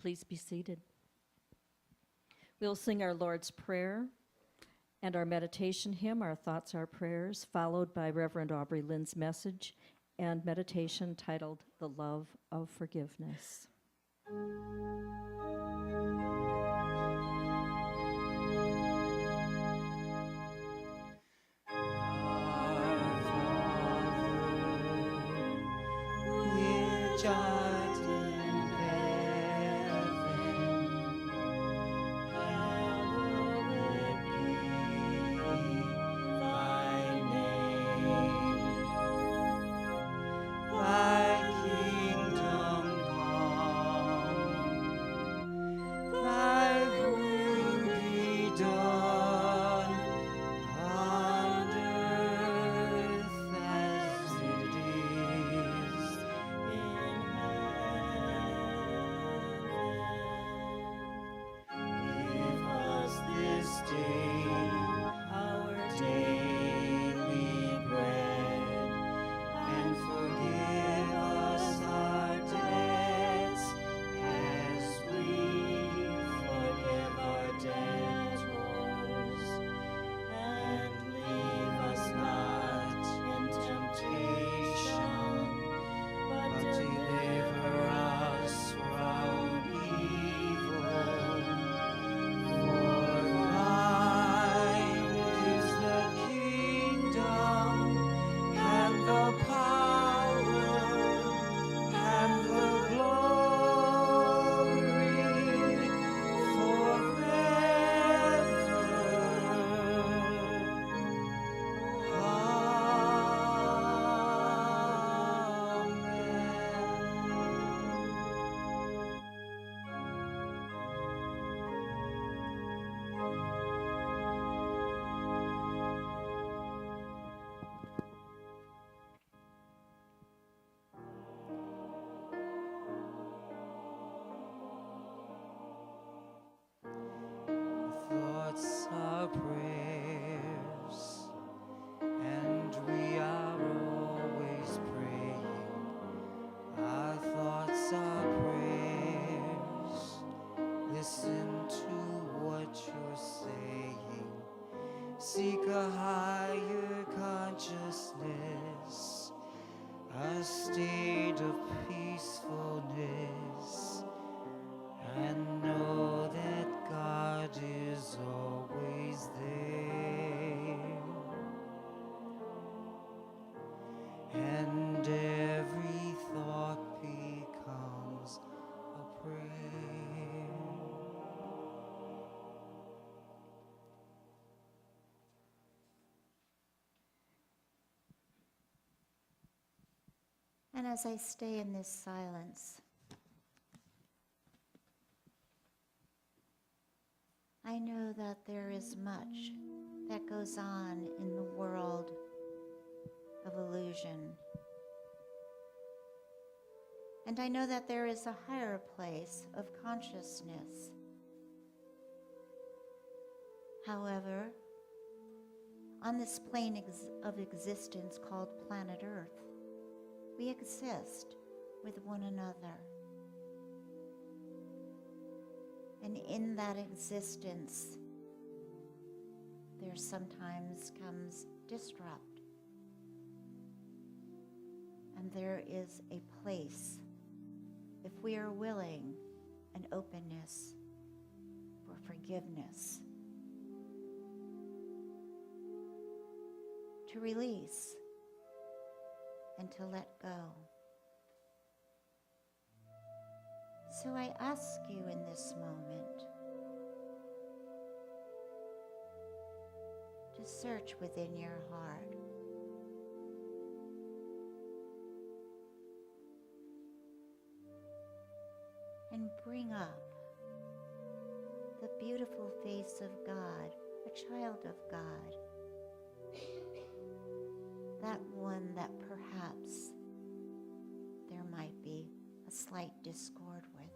Please be seated. We'll sing our Lord's Prayer and our meditation hymn, Our Thoughts, Our Prayers, followed by Reverend Aubree-Lynn's message and meditation titled The Love of Forgiveness. Thoughts are prayers, and we are always praying. Our thoughts are prayers. Listen to what you're saying. Seek a higher consciousness, a state of peacefulness, and know that God is always there, and every thought becomes a prayer. And as I stay in this silence, I know that there is much that goes on in the world of illusion. And I know that there is a higher place of consciousness. However, on this plane of existence called planet Earth, we exist with one another. And in that existence, there sometimes comes disrupt. And there is a place, if we are willing, an openness for forgiveness, to release and to let go. So I ask you in this moment to search within your heart. And bring up the beautiful face of God, a child of God. That one that perhaps there might be a slight discord with.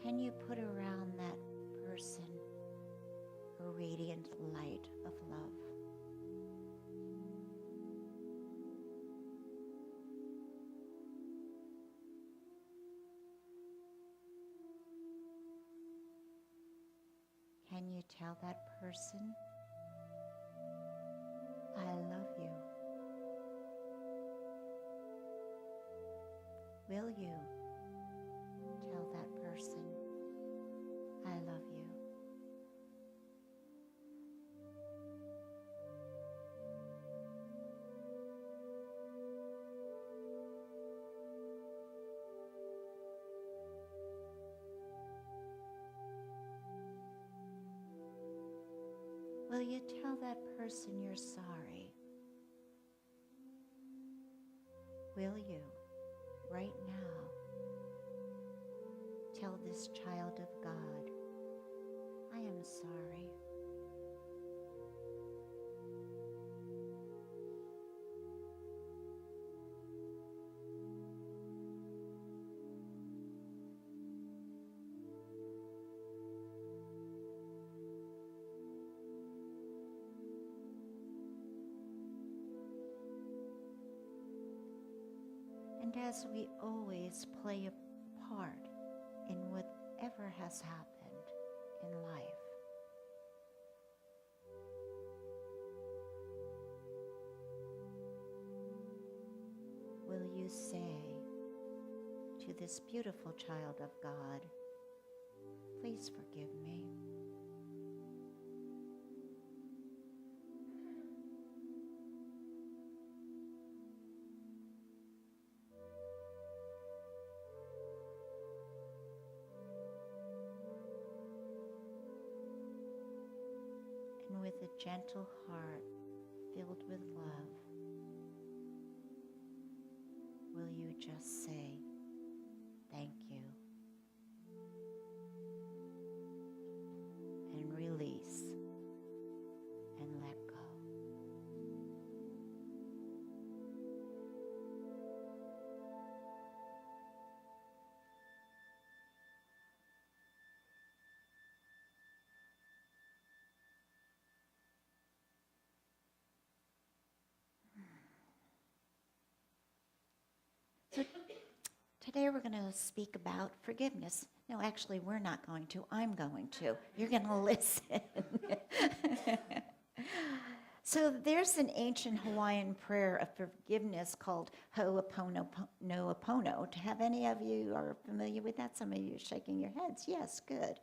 Can you put around that person a wreath? radiant light of love. Can you tell that person, I love you? Will you tell that person, I love you? Will you tell that person you're sorry? Will you, right now, tell this child of God, I am sorry. And as we always play a part in whatever has happened in life, will you say to this beautiful child of God, please forgive me? And with a gentle heart filled with love, will you just say, thank you, and release and let go? So today we're going to speak about forgiveness. No, actually, we're not going to. I'm going to. You're going to listen. So there's an ancient Hawaiian prayer of forgiveness called Ho'oponopono. Have any of you are familiar with that? Some of you are shaking your heads. Yes, good.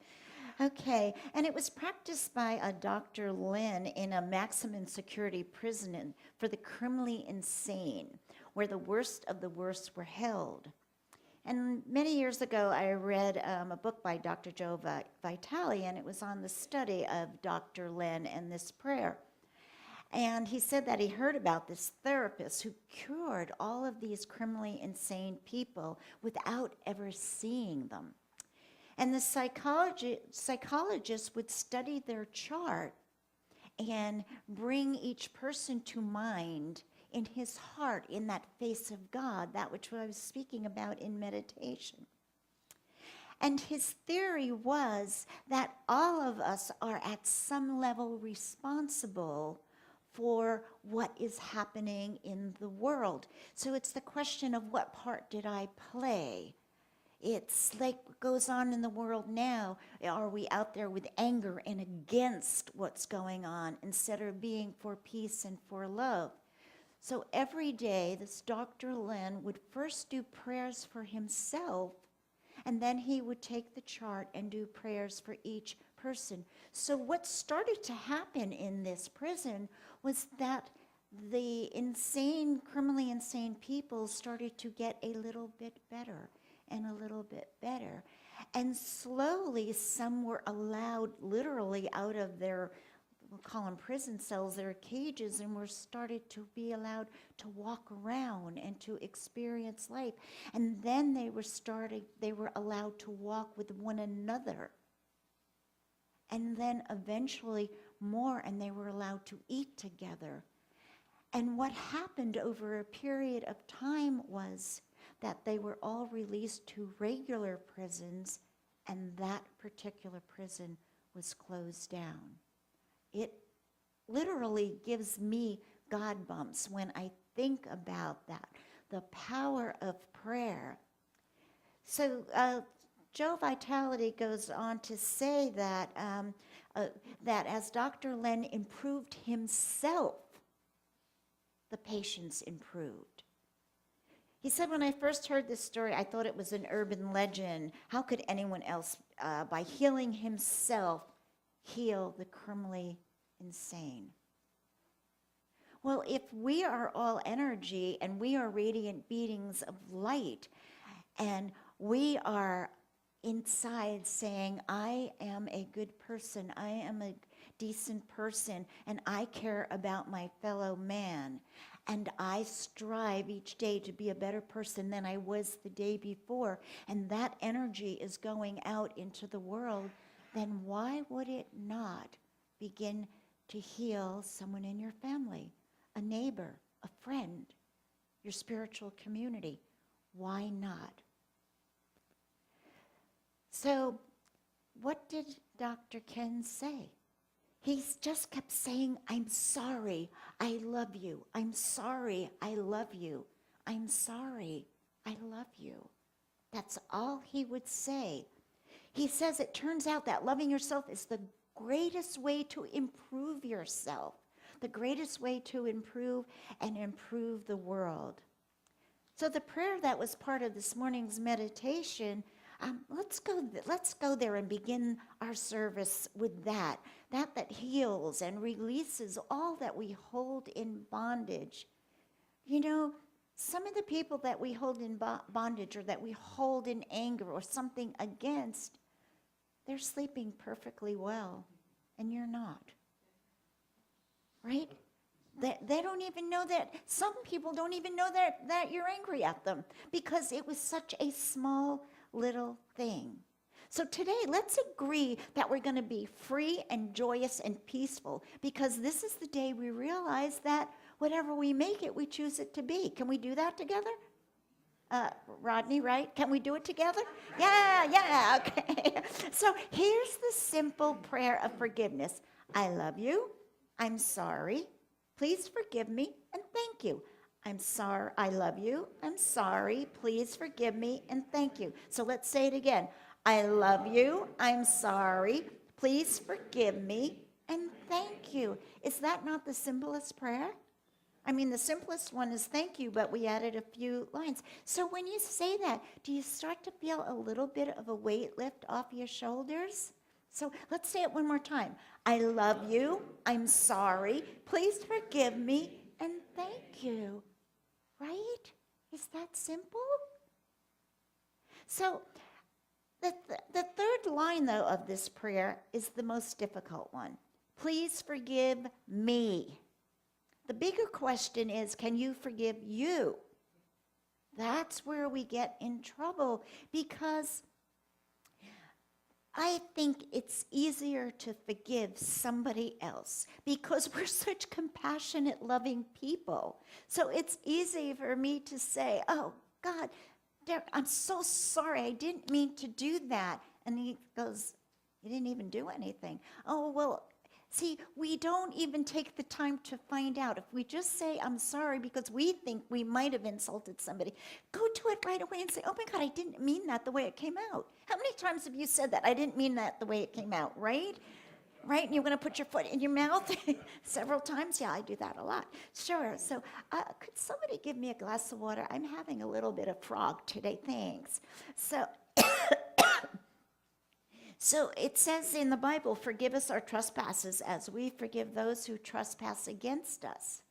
Okay, and it was practiced by a Dr. Lynn in a maximum security prison for the criminally insane, where the worst of the worst were held. And many years ago, I read a book by Dr. Joe Vitale, and it was on the study of Dr. Lynn and this prayer. And he said that he heard about this therapist who cured all of these criminally insane people without ever seeing them. And the psychologist would study their chart and bring each person to mind in his heart, in that face of God, that which I was speaking about in meditation. And his theory was that all of us are at some level responsible for what is happening in the world. So it's the question of what part did I play? It's like what goes on in the world now. Are we out there with anger and against what's going on instead of being for peace and for love? So every day, this Dr. Lynn would first do prayers for himself, and then he would take the chart and do prayers for each person. So what started to happen in this prison was that the criminally insane people started to get a little bit better and a little bit better. And slowly, some were allowed literally out of their, we'll call them prison cells, their cages, and were started to be allowed to walk around and to experience life. And then they were allowed to walk with one another. And then eventually more, and they were allowed to eat together. And what happened over a period of time was that they were all released to regular prisons, and that particular prison was closed down. it literally gives me God bumps when I think about that, the power of prayer. So Joe Vitality goes on to say that, that as Dr. Lynn improved himself, the patients improved. He said, when I first heard this story, I thought it was an urban legend. How could anyone else, by healing himself, heal the criminally insane? Well, if we are all energy and we are radiant beings of light, and we are inside saying, I am a good person, I am a decent person, and I care about my fellow man, and I strive each day to be a better person than I was the day before, and that energy is going out into the world, then why would it not begin to heal someone in your family, a neighbor, a friend, your spiritual community? Why not? So, what did Dr. Ken say? He just kept saying, I'm sorry, I love you. I'm sorry, I love you. I'm sorry, I love you. That's all he would say. He says it turns out that loving yourself is the greatest way to improve yourself, the greatest way to improve the world. So the prayer that was part of this morning's meditation, let's go there and begin our service with that heals and releases all that we hold in bondage. You know, some of the people that we hold in bondage or that we hold in anger or something against, they're sleeping perfectly well, and you're not. Right? They don't even know that. Some people don't even know that you're angry at them because it was such a small little thing. So today, let's agree that we're going to be free and joyous and peaceful, because this is the day we realize that whatever we make it, we choose it to be. Can we do that together? Rodney, right? Can we do it together? Yeah, okay. So here's the simple prayer of forgiveness. I love you. I'm sorry. Please forgive me and thank you. I'm sorry. I love you. I'm sorry. Please forgive me and thank you. So let's say it again. I love you. I'm sorry. Please forgive me and thank you. Is that not the simplest prayer? I mean, the simplest one is thank you, but we added a few lines. So when you say that, do you start to feel a little bit of a weight lift off your shoulders? So let's say it one more time. I love you. I'm sorry. Please forgive me and thank you. Right? Is that simple? So the third line, though, of this prayer is the most difficult one. Please forgive me. The bigger question is, can you forgive you? That's where we get in trouble, because I think it's easier to forgive somebody else because we're such compassionate, loving people. So it's easy for me to say, oh, God, Derek, I'm so sorry. I didn't mean to do that. And he goes, you didn't even do anything. Oh, well, see, we don't even take the time to find out. If we just say, I'm sorry, because we think we might have insulted somebody, go to it right away and say, oh my God, I didn't mean that the way it came out. How many times have you said that? I didn't mean that the way it came out, right? Right? And you're going to put your foot in your mouth several times? Yeah, I do that a lot. Sure. So could somebody give me a glass of water? I'm having a little bit of frog today. Thanks. So it says in the Bible, forgive us our trespasses as we forgive those who trespass against us.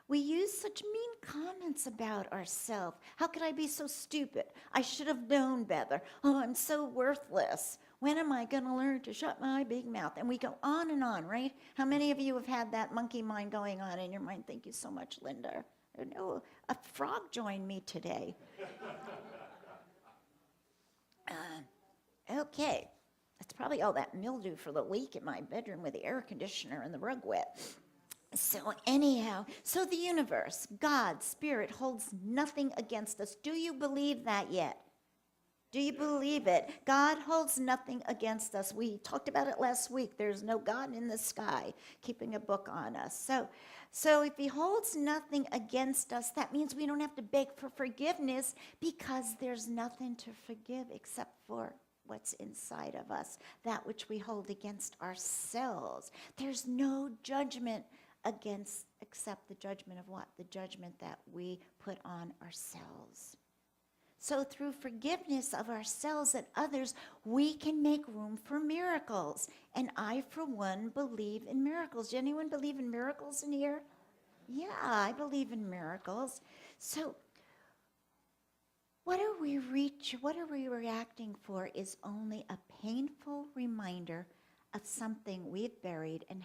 We use such mean comments about ourselves. How could I be so stupid? I should have known better. Oh, I'm so worthless. When am I going to learn to shut my big mouth? And we go on, right? How many of you have had that monkey mind going on in your mind? Thank you so much, Linda. Oh, a frog joined me today. Okay. That's probably all that mildew for the week in my bedroom with the air conditioner and the rug wet. So anyhow, so the universe, God, Spirit, holds nothing against us. Do you believe that yet? Do you believe it? God holds nothing against us. We talked about it last week. There's no God in the sky keeping a book on us. So if he holds nothing against us, that means we don't have to beg for forgiveness because there's nothing to forgive except for what's inside of us, that which we hold against ourselves. There's no judgment except the judgment of what? The judgment that we put on ourselves. So through forgiveness of ourselves and others, we can make room for miracles. And I, for one, believe in miracles. Does anyone believe in miracles in here? Yeah, I believe in miracles. So what are we reacting for is only a painful reminder of something we've buried and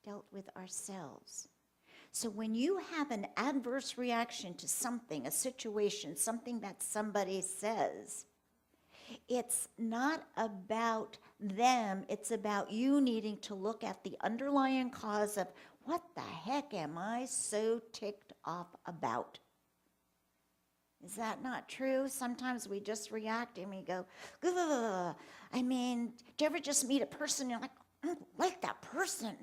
dealt with ourselves. So when you have an adverse reaction to something, a situation, something that somebody says, it's not about them, it's about you needing to look at the underlying cause of what the heck am I so ticked off about? Is that not true? Sometimes we just react and we go, ugh. I mean, do you ever just meet a person and you're like, I don't like that person?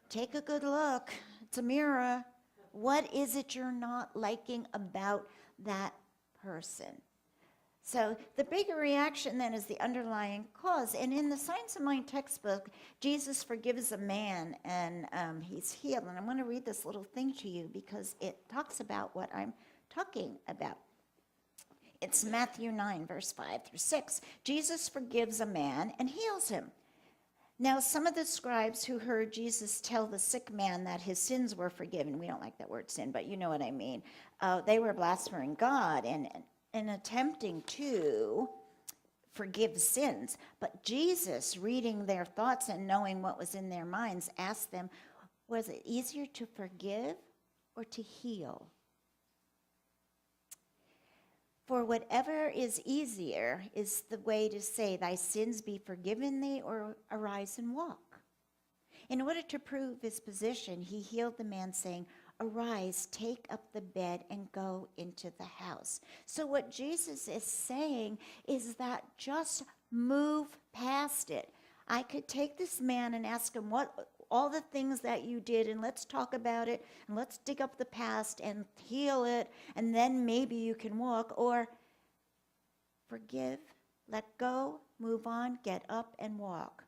Take a good look. It's a mirror. What is it you're not liking about that person? So the bigger reaction then is the underlying cause. And in the Science of Mind textbook, Jesus forgives a man and he's healed. And I'm going to read this little thing to you because it talks about what I'm talking about. It's Matthew 9, verse 5 through 6. Jesus forgives a man and heals him. Now, some of the scribes who heard Jesus tell the sick man that his sins were forgiven, we don't like that word sin, but you know what I mean, they were blaspheming God and attempting to forgive sins. But Jesus, reading their thoughts and knowing what was in their minds, asked them, was it easier to forgive or to heal? For whatever is easier is the way to say, thy sins be forgiven thee, or arise and walk. In order to prove his position, he healed the man, saying, arise, take up the bed, and go into the house. So what Jesus is saying is that just move past it. I could take this man and ask him what all the things that you did, and let's talk about it, and let's dig up the past and heal it, and then maybe you can walk, or forgive, let go, move on, get up and walk.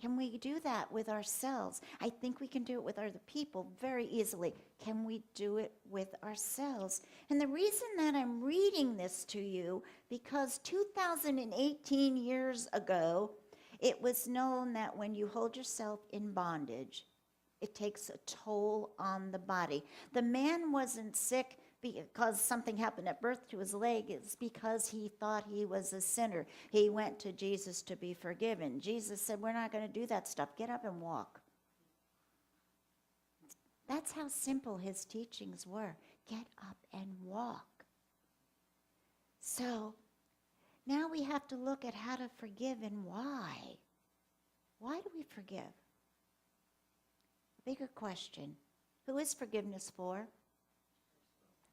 Can we do that with ourselves? I think we can do it with other people very easily. Can we do it with ourselves? And the reason that I'm reading this to you, because 2018 years ago, it was known that when you hold yourself in bondage, it takes a toll on the body. The man wasn't sick because something happened at birth to his leg. It's because he thought he was a sinner. He went to Jesus to be forgiven. Jesus said, we're not going to do that stuff. Get up and walk. That's how simple his teachings were. Get up and walk. So now we have to look at how to forgive and why. Why do we forgive? Bigger question. Who is forgiveness for?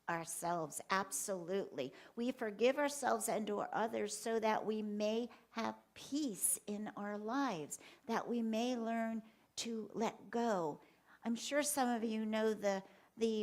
Ourselves, absolutely. We forgive ourselves and or others so that we may have peace in our lives, that we may learn to let go. I'm sure some of you know the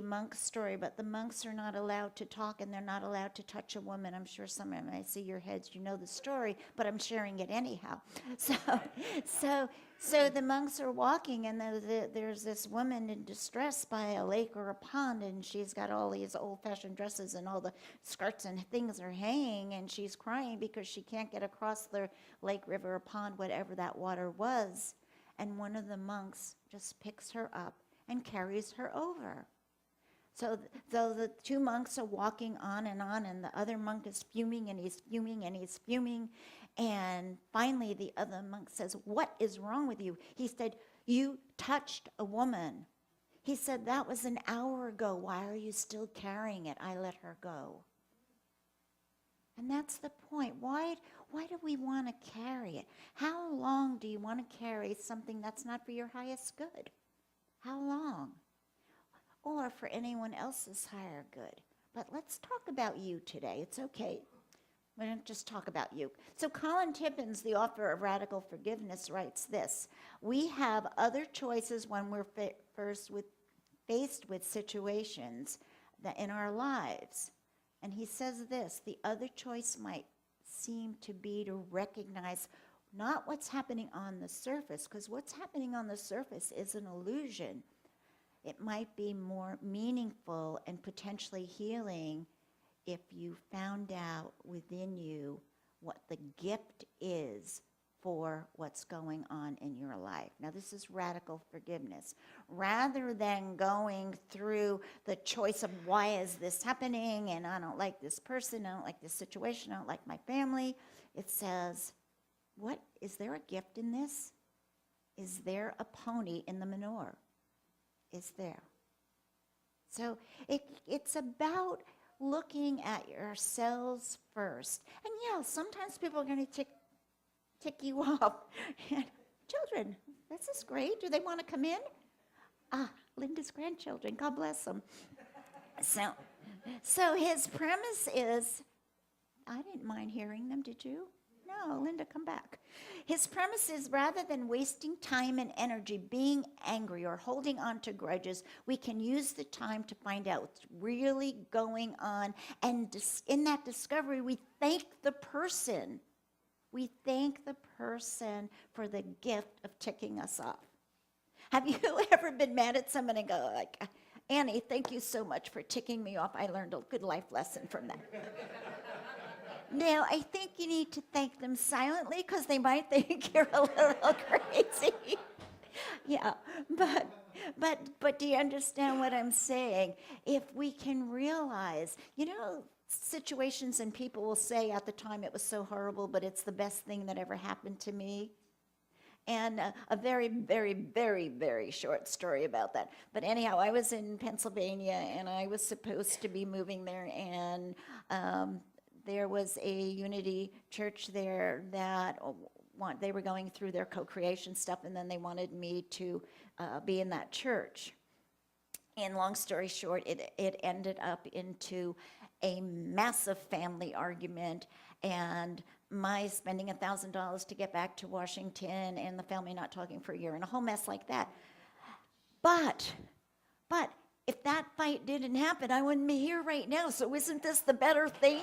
monk story, but the monks are not allowed to talk and they're not allowed to touch a woman. I'm sure some of you, I see your heads, you know the story, but I'm sharing it anyhow. So the monks are walking, and there's this woman in distress by a lake or a pond, and she's got all these old-fashioned dresses, and all the skirts and things are hanging, and she's crying because she can't get across the lake, river, or pond, whatever that water was. And one of the monks just picks her up and carries her over. So the two monks are walking on, and the other monk is fuming, and he's fuming, and he's fuming. And finally, the other monk says, what is wrong with you? He said, you touched a woman. He said, that was an hour ago. Why are you still carrying it? I let her go. And that's the point. Why do we want to carry it? How long do you want to carry something that's not for your highest good? How long? Or for anyone else's higher good? But let's talk about you today. It's okay. We don't just talk about you. So Colin Tippins, the author of Radical Forgiveness, writes this: we have other choices when we're faced with situations that in our lives. And he says this: the other choice might seem to be to recognize not what's happening on the surface, because what's happening on the surface is an illusion. It might be more meaningful and potentially healing if you found out within you what the gift is for what's going on in your life. Now, this is radical forgiveness. Rather than going through the choice of why is this happening, and I don't like this person, I don't like this situation, I don't like my family, it says, what, is there a gift in this? Is there a pony in the manure? Is there? So it's about looking at yourselves first. And yeah, sometimes people are going to tick you off. Children, this is great. Do they want to come in? Linda's grandchildren, God bless them. So his premise is, I didn't mind hearing them, did you? No, Linda, come back. His premise is, rather than wasting time and energy being angry or holding on to grudges, we can use the time to find out what's really going on. And in that discovery, we thank the person. We thank the person for the gift of ticking us off. Have you ever been mad at someone and go like, Annie, thank you so much for ticking me off. I learned a good life lesson from that. Now, I think you need to thank them silently because they might think you're a little crazy. Yeah, but do you understand what I'm saying? If we can realize, situations and people will say at the time it was so horrible, but it's the best thing that ever happened to me. And a very, very, very, very short story about that. But anyhow, I was in Pennsylvania, and I was supposed to be moving there, and there was a Unity church there that they were going through their co-creation stuff, and then they wanted me to be in that church. And long story short, it ended up into a massive family argument, and my spending $1,000 to get back to Washington, and the family not talking for a year, and a whole mess like that. But if that fight didn't happen, I wouldn't be here right now. So isn't this the better thing?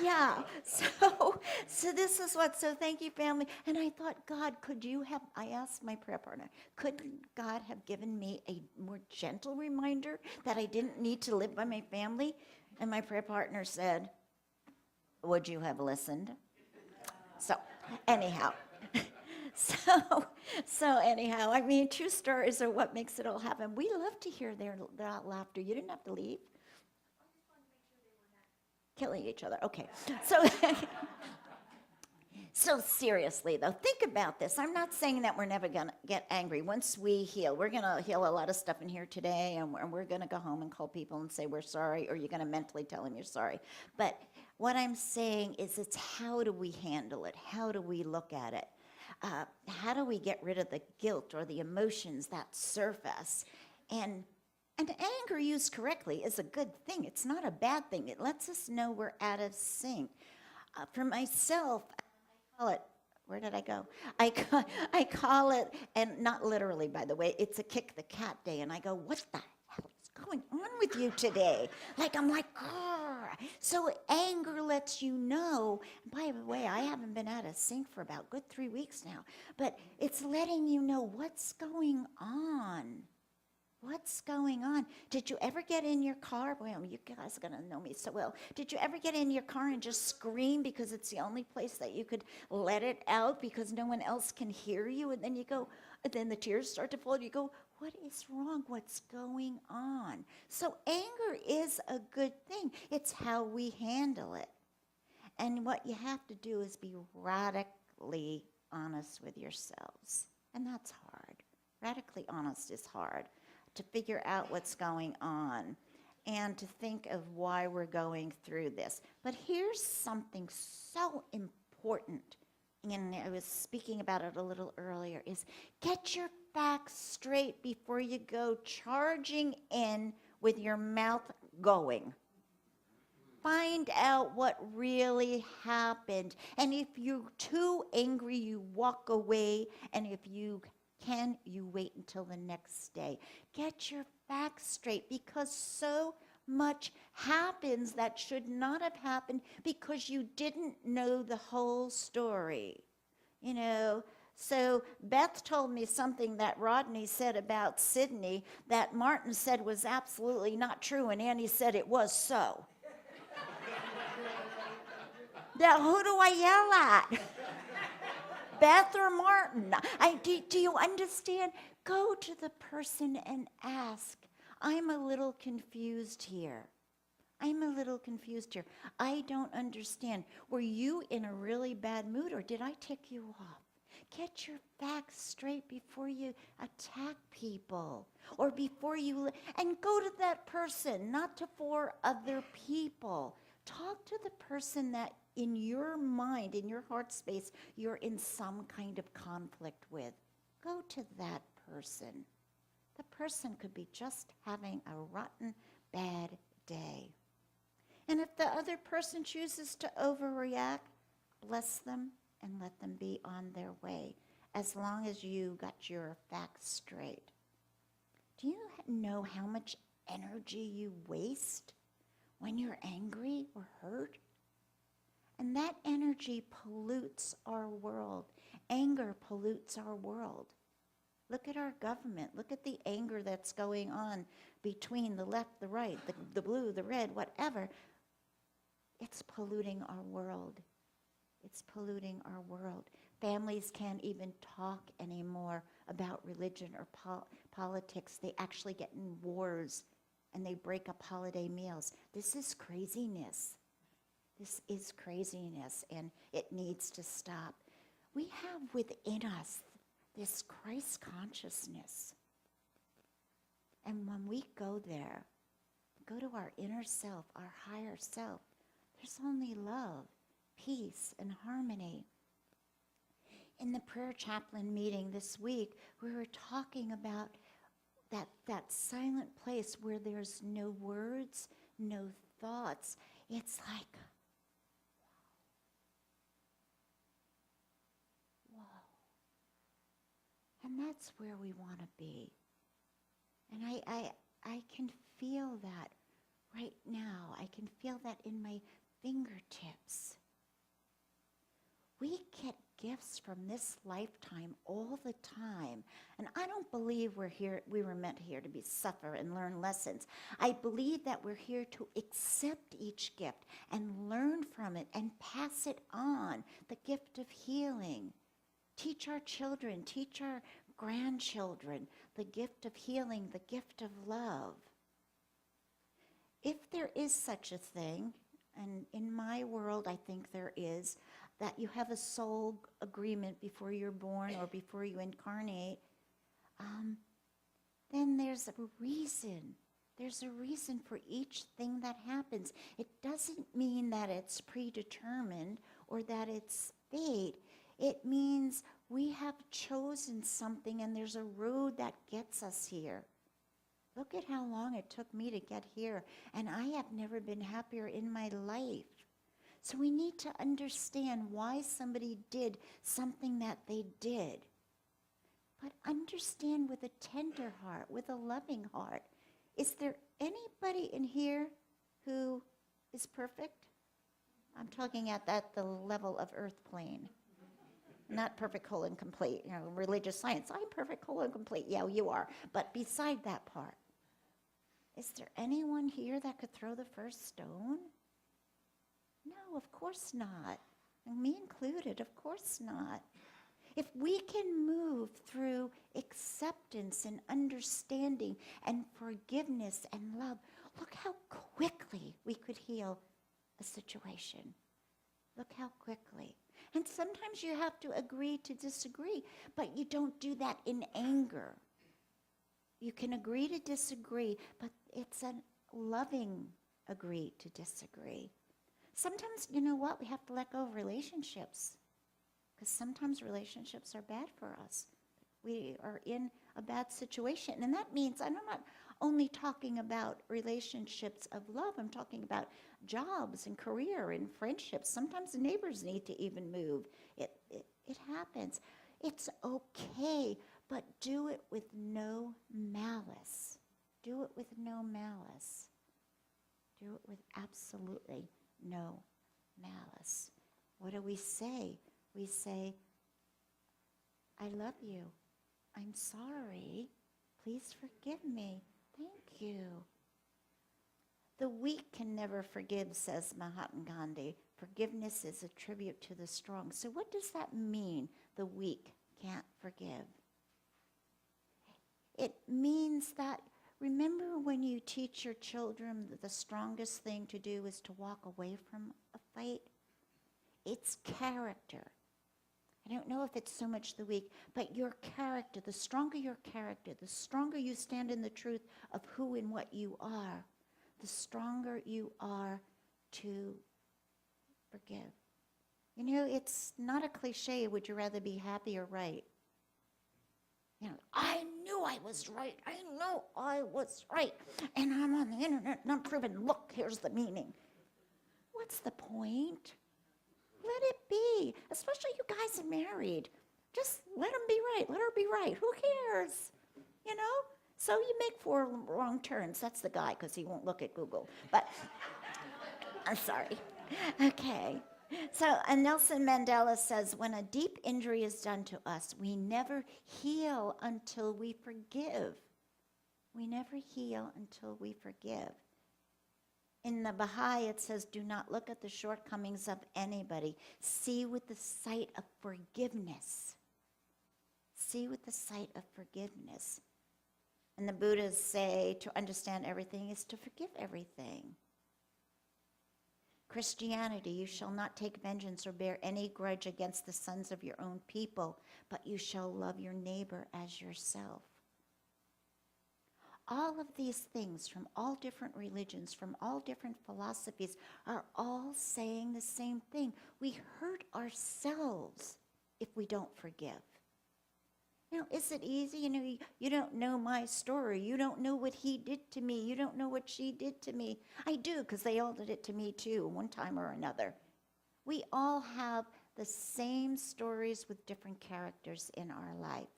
Yeah. So this is what. So thank you, family. And I thought, God, I asked my prayer partner, could God have given me a more gentle reminder that I didn't need to live by my family? And my prayer partner said, would you have listened? So anyhow. So anyhow, I mean, true stories are what makes it all happen. We love to hear their laughter. You didn't have to leave. Killing each other. Okay. So seriously, though, think about this. I'm not saying that we're never going to get angry. Once we heal, we're going to heal a lot of stuff in here today, and we're going to go home and call people and say we're sorry, or you're going to mentally tell them you're sorry. But what I'm saying is, it's how do we handle it? How do we look at it? How do we get rid of the guilt or the emotions that surface? And anger used correctly is a good thing. It's not a bad thing. It lets us know we're out of sync. For myself, I call it, where did I go? I call it, and not literally, by the way, it's a kick the cat day. And I go, what the hell is going on with you today? I'm like, grr. So anger lets you know. By the way, I haven't been out of sync for about good 3 weeks now. But it's letting you know what's going on. What's going on? Did you ever get in your car? Well, you guys are going to know me so well. Did you ever get in your car and just scream because it's the only place that you could let it out because no one else can hear you? And then you go, and then the tears start to fall. And you go, what is wrong? What's going on? So anger is a good thing. It's how we handle it. And what you have to do is be radically honest with yourselves. And that's hard. Radically honest is hard. To figure out what's going on and to think of why we're going through this. But here's something so important thinking, and I was speaking about it a little earlier, is get your facts straight before you go charging in with your mouth going. Find out what really happened. And if you're too angry, you walk away. And if you can, you wait until the next day. Get your facts straight, because so much happens that should not have happened because you didn't know the whole story. You know, so Beth told me something that Rodney said about Sydney that Martin said was absolutely not true, and Annie said it was so. Now, who do I yell at? Beth or Martin? Do you understand? Go to the person and ask, I'm a little confused here. I'm a little confused here. I don't understand. Were you in a really bad mood, or did I tick you off? Get your facts straight before you attack people, or before you, and go to that person, not to 4 other people. Talk to the person that in your mind, in your heart space, you're in some kind of conflict with. Go to that person. The person could be just having a rotten, bad day. And if the other person chooses to overreact, bless them and let them be on their way, as long as you got your facts straight. Do you know how much energy you waste when you're angry or hurt? And that energy pollutes our world. Anger pollutes our world. Look at our government. Look at the anger that's going on between the left, the right, the blue, the red, whatever. It's polluting our world. It's polluting our world. Families can't even talk anymore about religion or politics. They actually get in wars, and they break up holiday meals. This is craziness. This is craziness, and it needs to stop. We have within us this Christ consciousness. And when we go there, go to our inner self, our higher self, there's only love, peace, and harmony. In the prayer chaplain meeting this week, we were talking about that silent place where there's no words, no thoughts. It's like, wow. And that's where we want to be. And I can feel that right now. I can feel that in my fingertips. We get gifts from this lifetime all the time. And I don't believe we were meant here to be suffer and learn lessons. I believe that we're here to accept each gift and learn from it and pass it on. The gift of healing. Teach our children, teach our grandchildren the gift of healing, the gift of love. If there is such a thing, and in my world I think there is, that you have a soul agreement before you're born or before you incarnate, then there's a reason. There's a reason for each thing that happens. It doesn't mean that it's predetermined or that it's fate. It means we have chosen something, and there's a road that gets us here. Look at how long it took me to get here, and I have never been happier in my life. So we need to understand why somebody did something that they did. But understand with a tender heart, with a loving heart. Is there anybody in here who is perfect? I'm talking at the level of earth plane. Not perfect, whole, and complete. You know, religious science, I'm perfect, whole, and complete. Yeah, you are. But beside that part, is there anyone here that could throw the first stone? No, of course not. And me included, of course not. If we can move through acceptance and understanding and forgiveness and love, look how quickly we could heal a situation. Look how quickly. And sometimes you have to agree to disagree, but you don't do that in anger. You can agree to disagree, but it's a loving agree to disagree. Sometimes, you know what, we have to let go of relationships because sometimes relationships are bad for us. We are in a bad situation. And that means, and I'm not only talking about relationships of love, I'm talking about jobs and career and friendships. Sometimes the neighbors need to even move. It happens. It's okay, but do it with no malice. Do it with no malice. Do it with absolutely no malice. What do we say? We say, I love you. I'm sorry. Please forgive me. Thank you. The weak can never forgive, says Mahatma Gandhi. Forgiveness is a tribute to the strong. So what does that mean, the weak can't forgive? It means that, remember when you teach your children that the strongest thing to do is to walk away from a fight? It's character. I don't know if it's so much the weak, but your character, the stronger your character, the stronger you stand in the truth of who and what you are, the stronger you are to forgive. You know, it's not a cliche, would you rather be happy or right? You know, I knew I was right. I know I was right. And I'm on the internet and I'm proving, look, here's the meaning. What's the point? Let it be. Especially you guys are married. Just let them be right. Let her be right. Who cares? You know? So you make 4 wrong turns. That's the guy, because he won't look at Google. But I'm sorry. Okay. So Nelson Mandela says, when a deep injury is done to us, we never heal until we forgive. We never heal until we forgive. In the Baha'i, it says, do not look at the shortcomings of anybody. See with the sight of forgiveness. See with the sight of forgiveness. And the Buddhas say to understand everything is to forgive everything. Christianity, you shall not take vengeance or bear any grudge against the sons of your own people, but you shall love your neighbor as yourself. All of these things from all different religions, from all different philosophies, are all saying the same thing. We hurt ourselves if we don't forgive. You know, is it easy? You know, you don't know my story. You don't know what he did to me. You don't know what she did to me. I do, because they all did it to me too, one time or another. We all have the same stories with different characters in our life.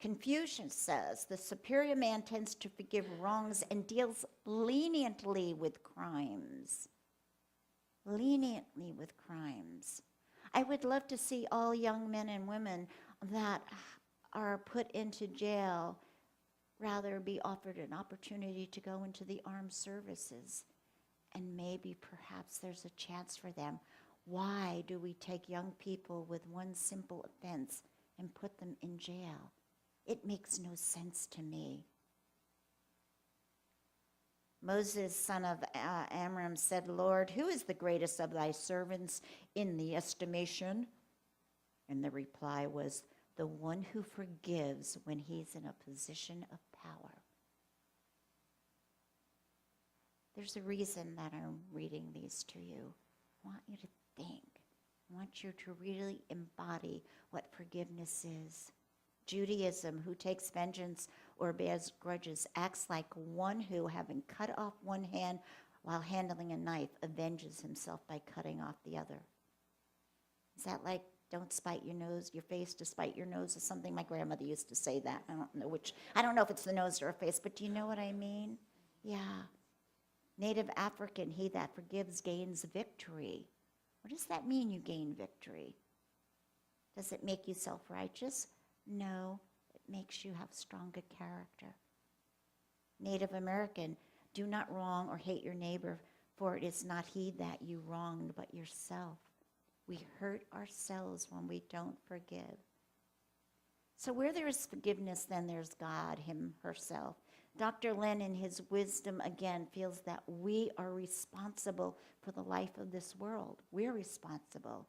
Confucius says the superior man tends to forgive wrongs and deals leniently with crimes. Leniently with crimes. I would love to see all young men and women that are put into jail rather be offered an opportunity to go into the armed services. And maybe perhaps there's a chance for them. Why do we take young people with one simple offense and put them in jail? It makes no sense to me. Moses, son of Amram, said, Lord, who is the greatest of thy servants in the estimation? And the reply was, the one who forgives when he's in a position of power. There's a reason that I'm reading these to you. I want you to think. I want you to really embody what forgiveness is. Judaism, who takes vengeance or bears grudges, acts like one who, having cut off one hand while handling a knife, avenges himself by cutting off the other. Is that like, don't spite your nose, your face to spite your nose, or something? My grandmother used to say that. I don't know if it's the nose or a face, but do you know what I mean? Yeah. Native African, he that forgives gains victory. What does that mean, you gain victory? Does it make you self-righteous? No, it makes you have stronger character. Native American, do not wrong or hate your neighbor, for it is not he that you wronged, but yourself. We hurt ourselves when we don't forgive. So where there is forgiveness, then there's God, him, herself. Dr. Lynn, in his wisdom, again, feels that we are responsible for the life of this world. We're responsible.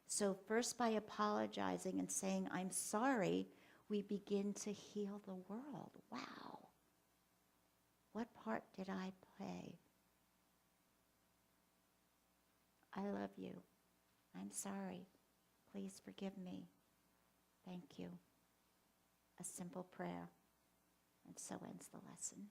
So first, by apologizing and saying, I'm sorry, we begin to heal the world. Wow. What part did I play? I love you. I'm sorry. Please forgive me. Thank you. A simple prayer. And so ends the lesson.